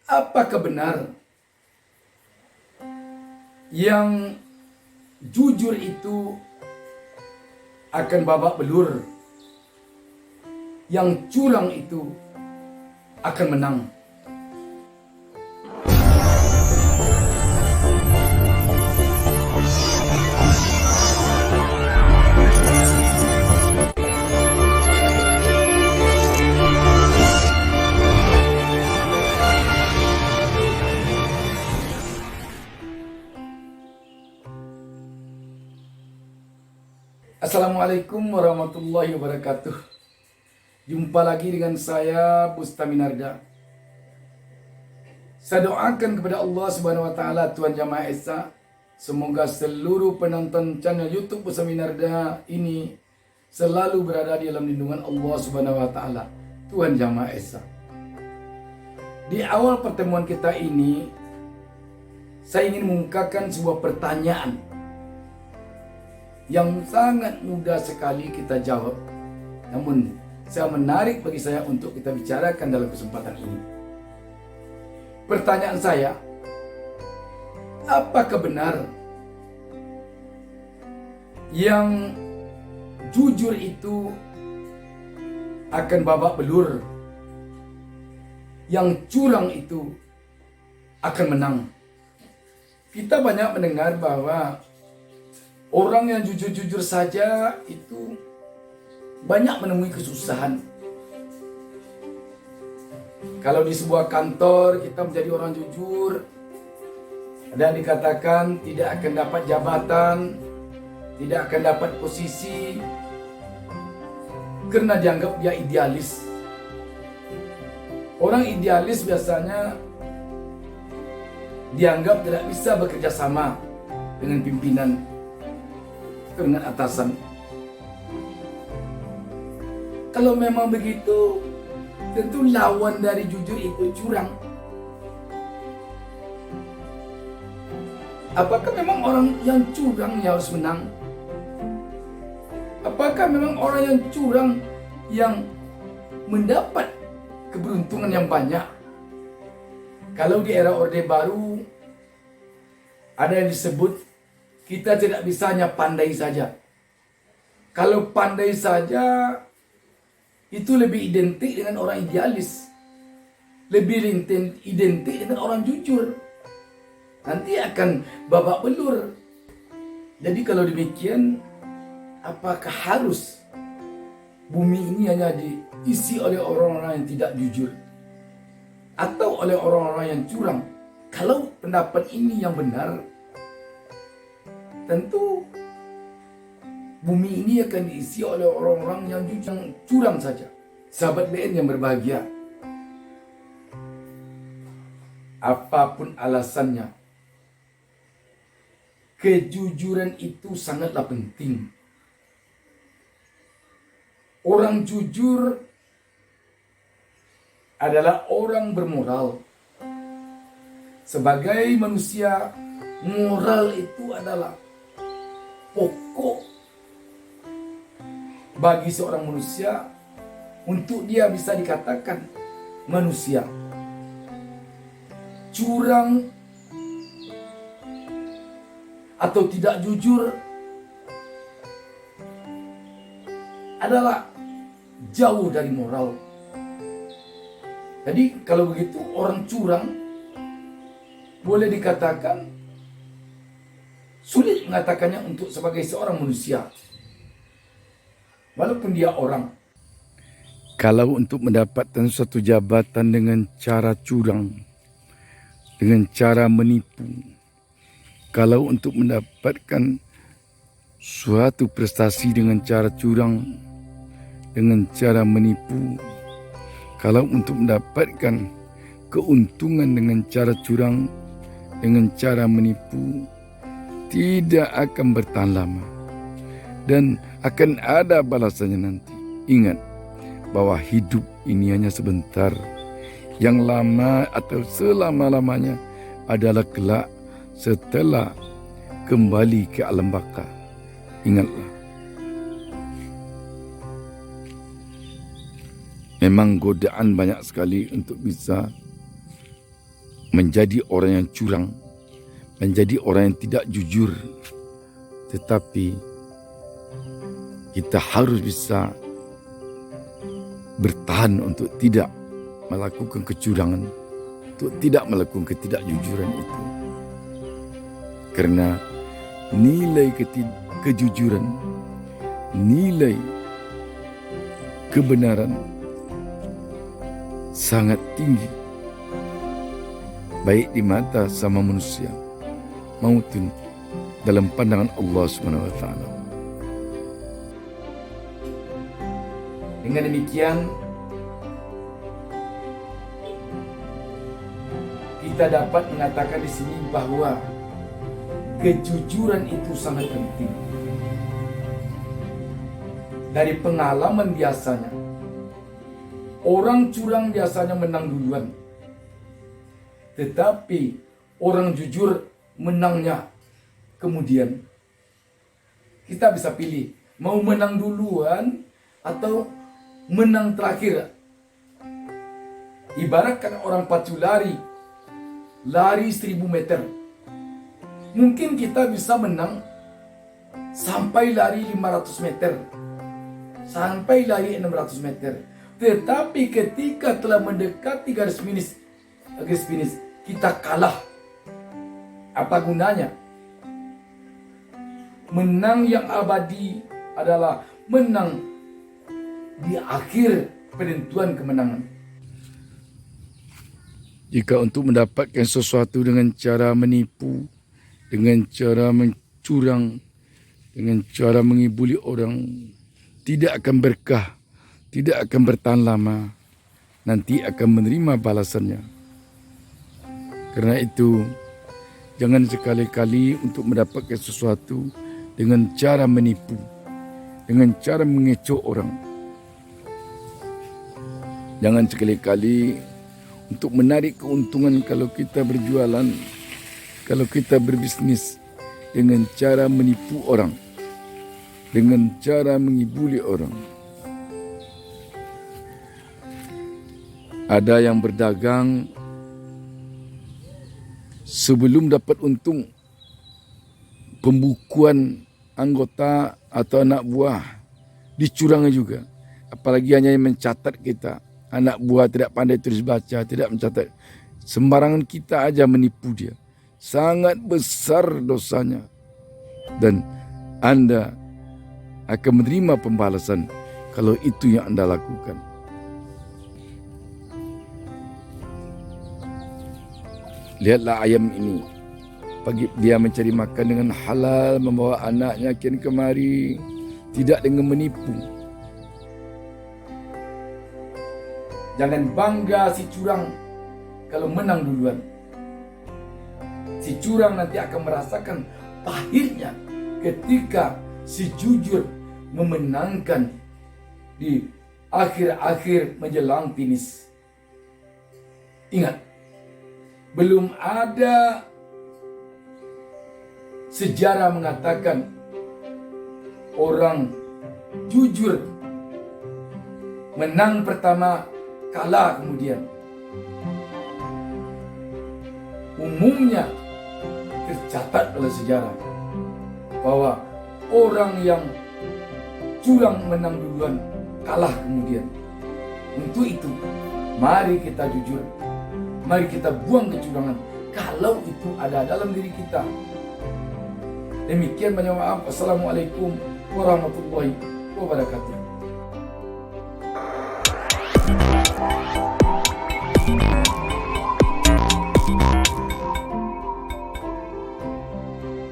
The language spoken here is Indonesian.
Apakah benar yang jujur itu akan babak belur, yang curang itu akan menang? Assalamualaikum warahmatullahi wabarakatuh. Jumpa lagi dengan saya Bustami Narda. Saya doakan kepada Allah Subhanahu wa taala, Tuhan Yang Maha Esa, semoga seluruh penonton channel YouTube Bustami Narda ini selalu berada di dalam lindungan Allah Subhanahu wa taala, Tuhan Yang Maha Esa. Di awal pertemuan kita ini, saya ingin mengungkapkan sebuah pertanyaan yang sangat mudah sekali kita jawab. Namun, saya menarik bagi saya untuk kita bicarakan dalam kesempatan ini. Pertanyaan saya, apakah benar yang jujur itu akan babak belur, yang curang itu akan menang? Kita banyak mendengar bahwa orang yang jujur-jujur saja itu banyak menemui kesusahan. Kalau di sebuah kantor kita menjadi orang jujur, dan dikatakan tidak akan dapat jabatan, tidak akan dapat posisi, karena dianggap dia idealis. Orang idealis biasanya dianggap tidak bisa bekerja sama dengan pimpinan, dengan atasan. Kalau memang begitu, tentu lawan dari jujur itu curang. Apakah memang orang yang curang yang harus menang? Apakah memang orang yang curang yang mendapat keberuntungan yang banyak? Kalau di era Orde Baru ada yang disebut kita tidak bisa hanya pandai saja. Kalau pandai saja itu lebih identik dengan orang idealis, lebih identik dengan orang jujur. Nanti akan babak belur. Jadi kalau demikian, apakah harus bumi ini hanya diisi oleh orang-orang yang tidak jujur atau oleh orang-orang yang curang? Kalau pendapat ini yang benar, tentu bumi ini akan diisi oleh orang-orang yang jujur, yang curang saja. Sahabat BN yang berbahagia, apapun alasannya, kejujuran itu sangatlah penting. Orang jujur adalah orang bermoral. Sebagai manusia, moral itu adalah pokok bagi seorang manusia untuk dia bisa dikatakan manusia. Curang atau tidak jujur adalah jauh dari moral. Jadi kalau begitu, orang curang boleh dikatakan sulit mengatakannya untuk sebagai seorang manusia, walaupun dia orang. Kalau untuk mendapatkan suatu jabatan dengan cara curang, dengan cara menipu, kalau untuk mendapatkan suatu prestasi dengan cara curang, dengan cara menipu, kalau untuk mendapatkan keuntungan dengan cara curang, dengan cara menipu, tidak akan bertahan lama dan akan ada balasannya nanti. Ingat bahwa hidup ini hanya sebentar. Yang lama atau selama-lamanya adalah kelak setelah kembali ke alam baka. Ingatlah, memang godaan banyak sekali untuk bisa menjadi orang yang curang, menjadi orang yang tidak jujur. Tetapi kita harus bisa bertahan untuk tidak melakukan kecurangan, untuk tidak melakukan ketidakjujuran itu. Karena nilai kejujuran, nilai kebenaran sangat tinggi, baik di mata sama manusia maupun dalam pandangan Allah Subhanahu wa taala. Dengan demikian kita dapat mengatakan di sini bahwa kejujuran itu sangat penting. Dari pengalaman biasanya, orang curang biasanya menang duluan. Tetapi orang jujur menangnya kemudian. Kita bisa pilih mau menang duluan atau menang terakhir. Ibaratkan orang pacu lari 1000 meter. Mungkin kita bisa menang sampai lari 500 meter, sampai lari 600 meter. Tetapi ketika telah mendekati garis finish, kita kalah. Apa gunanya? Menang yang abadi adalah menang di akhir penentuan kemenangan. Jika untuk mendapatkan sesuatu dengan cara menipu, dengan cara mencurang, dengan cara mengibuli orang, tidak akan berkah, tidak akan bertahan lama, nanti akan menerima balasannya. Karena itu, jangan sekali-kali untuk mendapatkan sesuatu dengan cara menipu, dengan cara mengecoh orang. Jangan sekali-kali untuk menarik keuntungan kalau kita berjualan, kalau kita berbisnis dengan cara menipu orang, dengan cara mengibuli orang. Ada yang berdagang sebelum dapat untung, pembukuan anggota atau anak buah dicurangi juga. Apalagi hanya mencatat kita. Anak buah tidak pandai tulis baca, tidak mencatat. Sembarangan kita aja menipu dia. Sangat besar dosanya. Dan Anda akan menerima pembalasan kalau itu yang Anda lakukan. Lihatlah ayam ini. Pagi dia mencari makan dengan halal, membawa anaknya kian kemari, tidak dengan menipu. Jangan bangga si curang kalau menang duluan. Si curang nanti akan merasakan pahitnya ketika si jujur memenangkan di akhir-akhir menjelang finish. Ingat, belum ada sejarah mengatakan orang jujur menang pertama, kalah kemudian. Umumnya tercatat dalam sejarah bahwa orang yang curang menang duluan, kalah kemudian. Untuk itu, mari kita jujur. Mari kita buang kecurangan kalau itu ada dalam diri kita. Demikian, banyak maaf. Assalamualaikum warahmatullahi wabarakatuh.